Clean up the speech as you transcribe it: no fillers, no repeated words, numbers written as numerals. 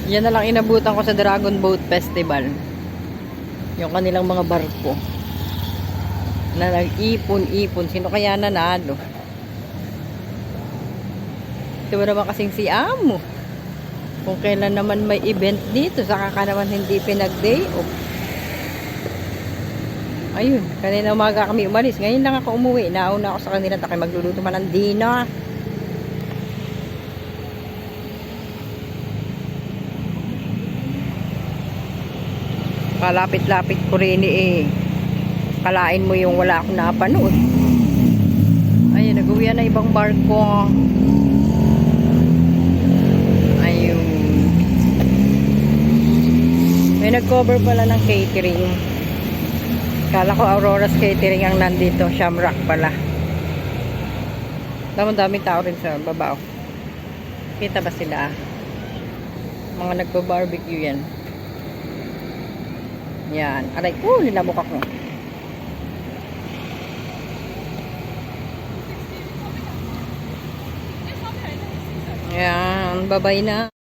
Yan na lang inabutan ko sa Dragon Boat Festival. Yung kanilang mga barko na nag-ipon-ipon. Sino kaya nanalo? Ito ba naman kasing si Amo? Kung kailan naman may event dito, saka ka naman hindi pinag-day off. Ayun, kanina umaga kami umalis. Ngayon lang ako umuwi. Nauna ako sa kanila, takay magluluto man ng dinner. Kalapit-lapit ko rin eh. Kalain mo yung wala akong napanood. Ayun, nag-uwi na ibang barko. Ayun. May nag-cover pala ng catering. Kala ko Aurora's Catering ang nandito. Shamrock pala. Dami tao rin sa baba. Kita ba sila? Mga nagpa-barbecue yan. Yan. Aray ko, nilabok ako. Yan. Babay na.